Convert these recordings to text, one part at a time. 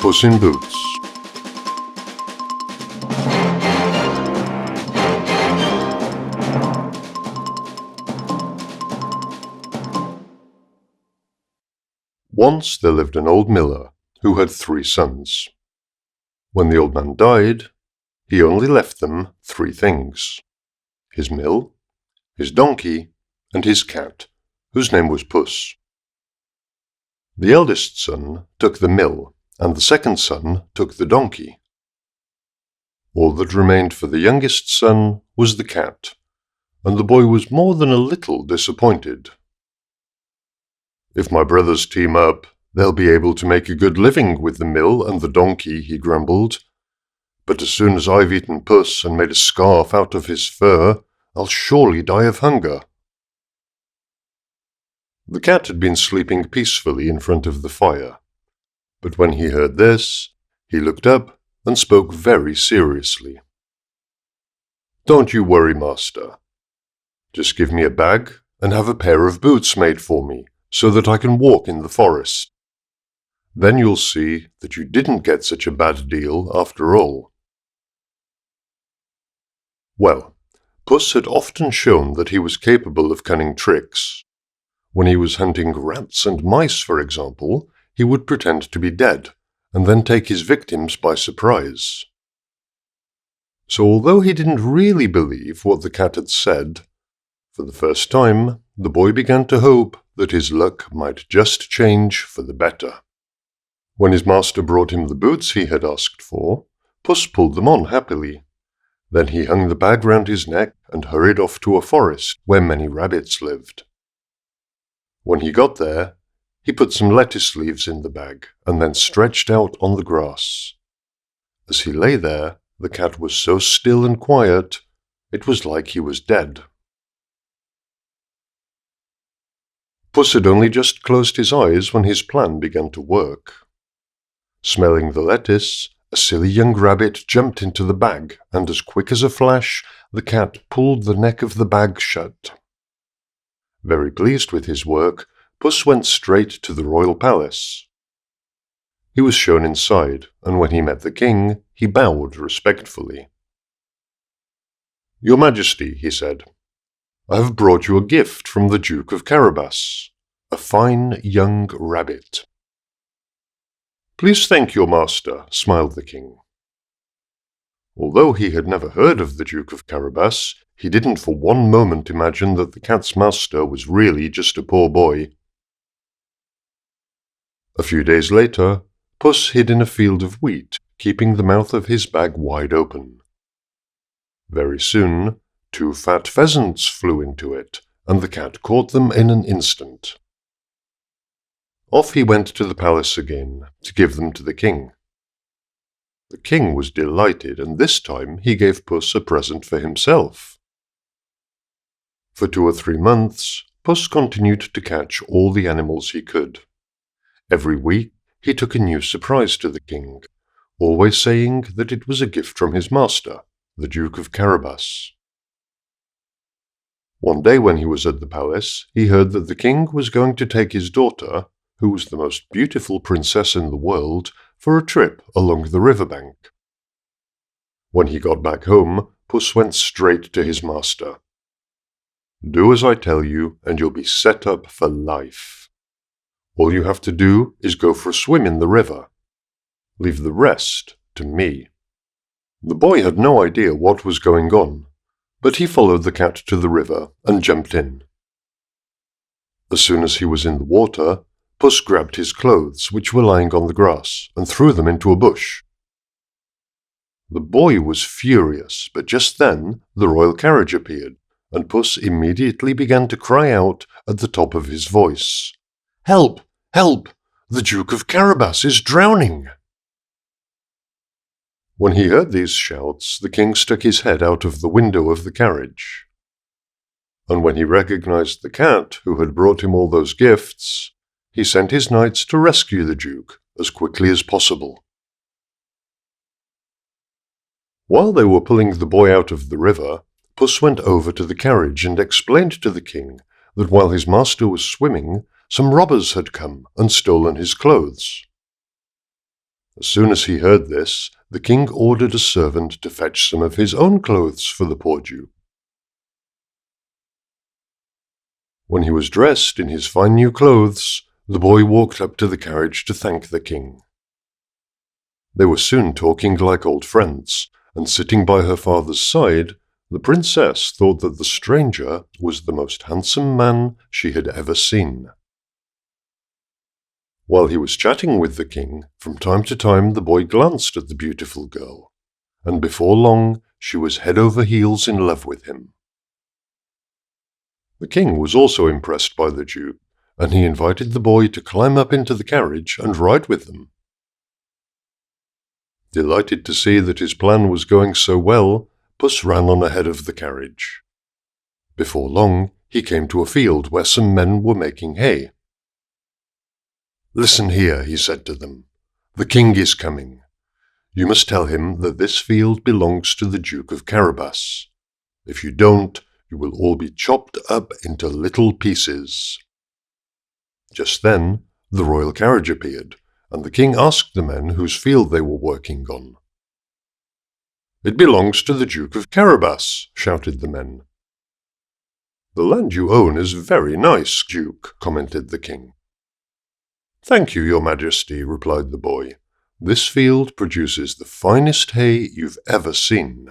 Puss in Boots. Once there lived an old miller who had 3 sons. When the old man died, he only left them 3 things: his mill, his donkey, and his cat, whose name was Puss. The eldest son took the mill, and the second son took the donkey. All that remained for the youngest son was the cat, and the boy was more than a little disappointed. "If my brothers team up, they'll be able to make a good living with the mill and the donkey," he grumbled. "But as soon as I've eaten Puss and made a scarf out of his fur, I'll surely die of hunger." The cat had been sleeping peacefully in front of the fire, but when he heard this, he looked up and spoke very seriously. "Don't you worry, master. Just give me a bag and have a pair of boots made for me, so that I can walk in the forest. Then you'll see that you didn't get such a bad deal after all." Well, Puss had often shown that he was capable of cunning tricks. When he was hunting rats and mice, for example, he would pretend to be dead, and then take his victims by surprise. So although he didn't really believe what the cat had said, for the first time, the boy began to hope that his luck might just change for the better. When his master brought him the boots he had asked for, Puss pulled them on happily. Then he hung the bag round his neck and hurried off to a forest where many rabbits lived. When he got there, he put some lettuce leaves in the bag and then stretched out on the grass. As he lay there, the cat was so still and quiet, it was like he was dead. Puss had only just closed his eyes when his plan began to work. Smelling the lettuce, a silly young rabbit jumped into the bag, and as quick as a flash, the cat pulled the neck of the bag shut. Very pleased with his work, Puss went straight to the royal palace. He was shown inside, and when he met the king, he bowed respectfully. "Your Majesty," he said, "I have brought you a gift from the Duke of Carabas, a fine young rabbit." "Please thank your master," smiled the king. Although he had never heard of the Duke of Carabas, he didn't for one moment imagine that the cat's master was really just a poor boy. A few days later, Puss hid in a field of wheat, keeping the mouth of his bag wide open. Very soon, 2 fat pheasants flew into it, and the cat caught them in an instant. Off he went to the palace again, to give them to the king. The king was delighted, and this time he gave Puss a present for himself. For 2 or 3 months, Puss continued to catch all the animals he could. Every week he took a new surprise to the king, always saying that it was a gift from his master, the Duke of Carabas. One day when he was at the palace, he heard that the king was going to take his daughter, who was the most beautiful princess in the world, for a trip along the riverbank. When he got back home, Puss went straight to his master. "Do as I tell you, and you'll be set up for life. All you have to do is go for a swim in the river. Leave the rest to me." The boy had no idea what was going on, but he followed the cat to the river and jumped in. As soon as he was in the water, Puss grabbed his clothes, which were lying on the grass, and threw them into a bush. The boy was furious, but just then the royal carriage appeared, and Puss immediately began to cry out at the top of his voice, "Help! Help! The Duke of Carabas is drowning!" When he heard these shouts, the king stuck his head out of the window of the carriage. And when he recognized the cat who had brought him all those gifts, he sent his knights to rescue the Duke as quickly as possible. While they were pulling the boy out of the river, Puss went over to the carriage and explained to the king that while his master was swimming, some robbers had come and stolen his clothes. As soon as he heard this, the king ordered a servant to fetch some of his own clothes for the poor Duke. When he was dressed in his fine new clothes, the boy walked up to the carriage to thank the king. They were soon talking like old friends, and sitting by her father's side, the princess thought that the stranger was the most handsome man she had ever seen. While he was chatting with the king, from time to time the boy glanced at the beautiful girl, and before long she was head over heels in love with him. The king was also impressed by the Duke, and he invited the boy to climb up into the carriage and ride with them. Delighted to see that his plan was going so well, Puss ran on ahead of the carriage. Before long, he came to a field where some men were making hay. "Listen here," he said to them. "The king is coming. You must tell him that this field belongs to the Duke of Carabas. If you don't, you will all be chopped up into little pieces." Just then, the royal carriage appeared, and the king asked the men whose field they were working on. "It belongs to the Duke of Carabas," shouted the men. "The land you own is very nice, Duke," commented the king. "Thank you, your majesty," replied the boy. "This field produces the finest hay you've ever seen."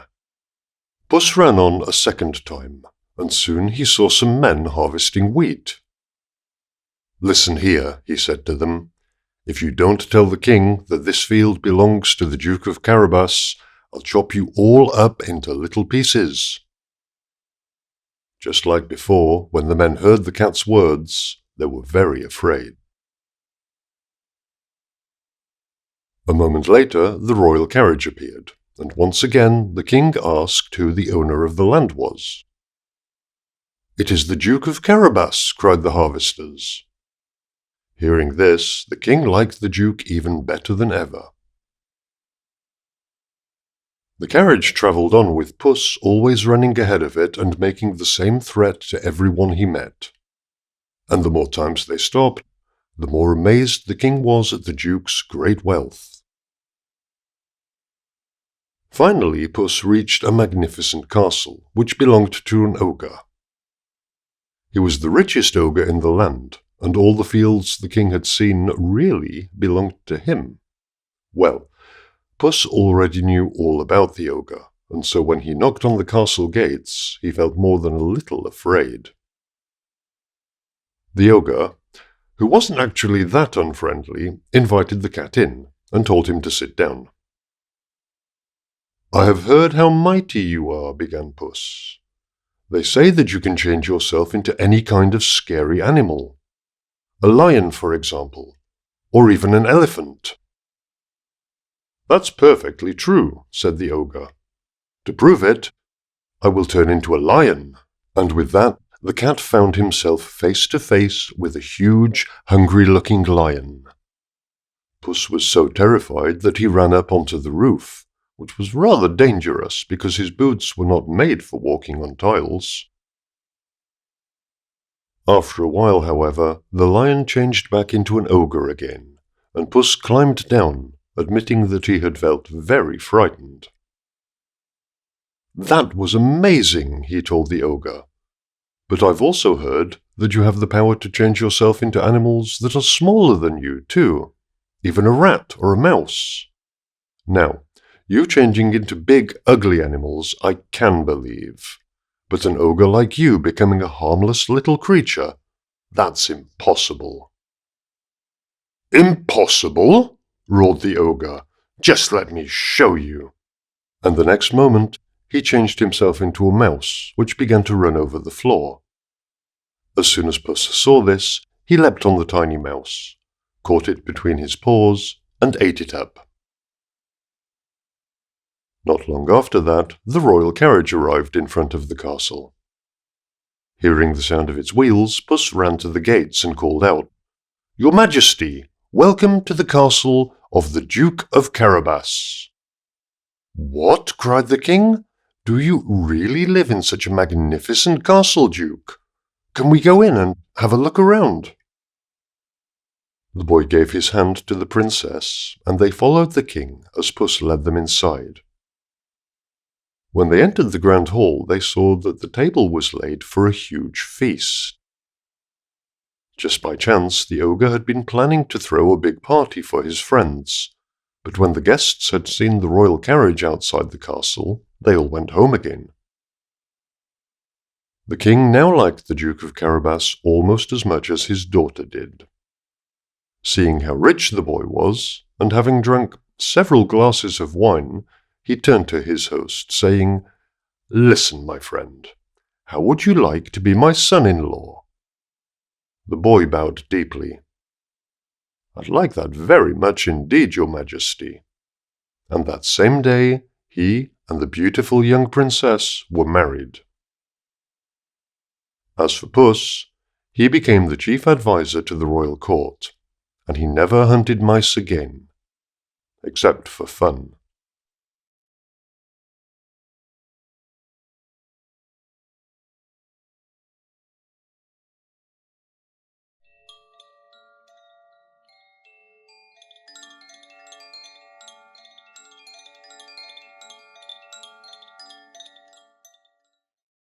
Puss ran on a second time, and soon he saw some men harvesting wheat. "Listen here," he said to them. "If you don't tell the king that this field belongs to the Duke of Carabas, I'll chop you all up into little pieces." Just like before, when the men heard the cat's words, they were very afraid. A moment later, the royal carriage appeared, and once again the king asked who the owner of the land was. "It is the Duke of Carabas," cried the harvesters. Hearing this, the king liked the Duke even better than ever. The carriage travelled on with Puss always running ahead of it and making the same threat to everyone he met. And the more times they stopped, the more amazed the king was at the Duke's great wealth. Finally, Puss reached a magnificent castle, which belonged to an ogre. He was the richest ogre in the land, and all the fields the king had seen really belonged to him. Well, Puss already knew all about the ogre, and so when he knocked on the castle gates, he felt more than a little afraid. The ogre, who wasn't actually that unfriendly, invited the cat in and told him to sit down. "I have heard how mighty you are," began Puss. "They say that you can change yourself into any kind of scary animal. A lion, for example, or even an elephant." "That's perfectly true," said the ogre. "To prove it, I will turn into a lion." And with that, the cat found himself face to face with a huge, hungry-looking lion. Puss was so terrified that he ran up onto the roof, which was rather dangerous because his boots were not made for walking on tiles. After a while, however, the lion changed back into an ogre again, and Puss climbed down, admitting that he had felt very frightened. "That was amazing," he told the ogre. "But I've also heard that you have the power to change yourself into animals that are smaller than you, too, even a rat or a mouse. Now, you changing into big, ugly animals I can believe. But an ogre like you becoming a harmless little creature, that's impossible." "Impossible?" roared the ogre. "Just let me show you." And the next moment, he changed himself into a mouse, which began to run over the floor. As soon as Puss saw this, he leapt on the tiny mouse, caught it between his paws, and ate it up. Not long after that, the royal carriage arrived in front of the castle. Hearing the sound of its wheels, Puss ran to the gates and called out, "Your Majesty, welcome to the castle of the Duke of Carabas." "What?" cried the king. "Do you really live in such a magnificent castle, Duke? Can we go in and have a look around?" The boy gave his hand to the princess, and they followed the king as Puss led them inside. When they entered the grand hall, they saw that the table was laid for a huge feast. Just by chance, the ogre had been planning to throw a big party for his friends, but when the guests had seen the royal carriage outside the castle, they all went home again. The king now liked the Duke of Carabas almost as much as his daughter did. Seeing how rich the boy was, and having drunk several glasses of wine, he turned to his host, saying, "Listen, my friend, how would you like to be my son-in-law?" The boy bowed deeply. "I'd like that very much indeed, your majesty." And that same day, he and the beautiful young princess were married. As for Puss, he became the chief adviser to the royal court, and he never hunted mice again, except for fun.